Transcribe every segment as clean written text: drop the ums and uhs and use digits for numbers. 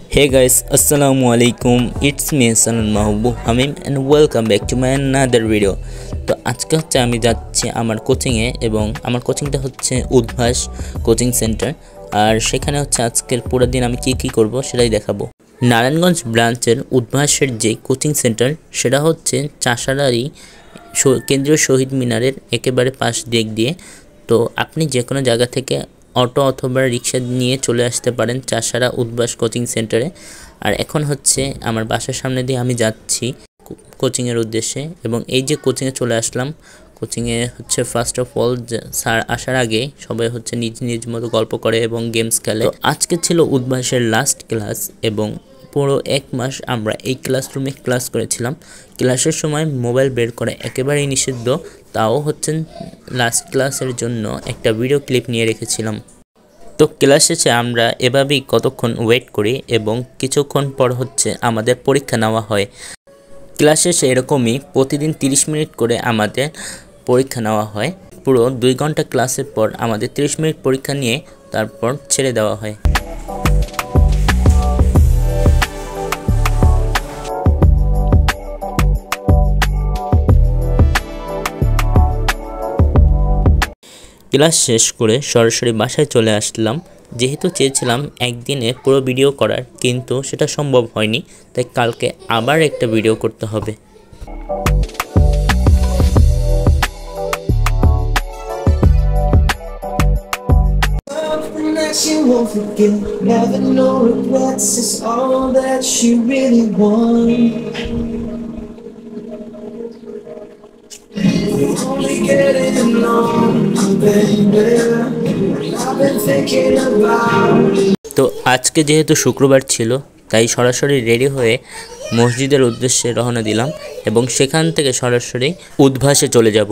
Hey guys, Assalamualaikum. It's me Sanan Mahbub Hamim and welcome back to my another video. তো আজকে হচ্ছে আমি যাচ্ছি আমার কোচিং এ এবং আমার কোচিংটা হচ্ছে উদ্ভাস কোচিং সেন্টার আর সেখানে হচ্ছে আজকের পুরো দিন আমি কি করব সেটাই দেখাবো। নারায়ণগঞ্জ ব্রাঞ্চের উদ্ভাসের যে কোচিং সেন্টার সেটা হচ্ছে চাষাড়ারি কেন্দ্রীয় শহীদ মিনারের একেবারে পাশ দিক দিয়ে। তো আপনি যে কোনো জায়গা থেকে অটো অথবা রিক্সা নিয়ে চলে আসতে পারেন চাষাড়া উদ্ভাস কোচিং সেন্টারে। আর এখন হচ্ছে আমার বাসার সামনে দিয়ে আমি যাচ্ছি কোচিংয়ের উদ্দেশ্যে এবং এই যে কোচিংয়ে চলে আসলাম। কোচিংয়ে হচ্ছে ফার্স্ট অফ অল স্যার আসার আগে সবাই হচ্ছে নিজ নিজ মতো গল্প করে এবং গেমস খেলে। আজকে ছিল উদ্ভাসের লাস্ট ক্লাস এবং পুরো এক মাস আমরা এই ক্লাসরুমে ক্লাস করেছিলাম। ক্লাসের সময় মোবাইল বের করা একেবারেই নিষিদ্ধ, তাও হচ্ছে লাস্ট ক্লাসের জন্য একটা ভিডিও ক্লিপ নিয়ে রেখেছিলাম। তো ক্লাস শেষে আমরা এভাবেই কতক্ষণ ওয়েট করি এবং কিছুক্ষণ পর হচ্ছে আমাদের পরীক্ষা নেওয়া হয়। ক্লাস শেষে এরকমই প্রতিদিন 30 মিনিট করে আমাদের পরীক্ষা নেওয়া হয়। পুরো 2 ঘন্টা ক্লাসের পর আমাদের 30 মিনিট পরীক্ষা নিয়ে তারপর ছেড়ে দেওয়া হয়। ক্লাস শেষ করে সরাসরি বাসায় চলে আসলাম। যেহেতু চেয়েছিলাম একদিনে পুরো ভিডিও করার, কিন্তু সেটা সম্ভব হয়নি, তাই কালকে আবার একটা ভিডিও করতে হবে। তো আজকে যেহেতু শুক্রবার ছিল তাই সরাসরি রেডি হয়ে মসজিদের উদ্দেশ্যে রওনা দিলাম এবং সেখান থেকে সরাসরি উদ্ভাসে চলে যাব।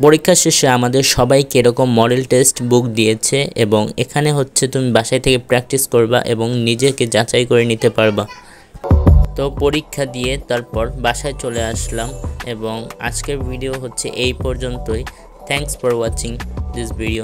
পরীক্ষা শেষে আমাদের সবাইকে এরকম মডেল টেস্ট বুক দিয়েছে এবং এখানে হচ্ছে তুমি বাসায় থেকে প্র্যাকটিস করবা এবং নিজেকে যাচাই করে নিতে পারবা। তো পরীক্ষা দিয়ে তারপর বাসায় চলে আসলাম এবং আজকের ভিডিও হচ্ছে এই পর্যন্তই। Thanks for watching this video.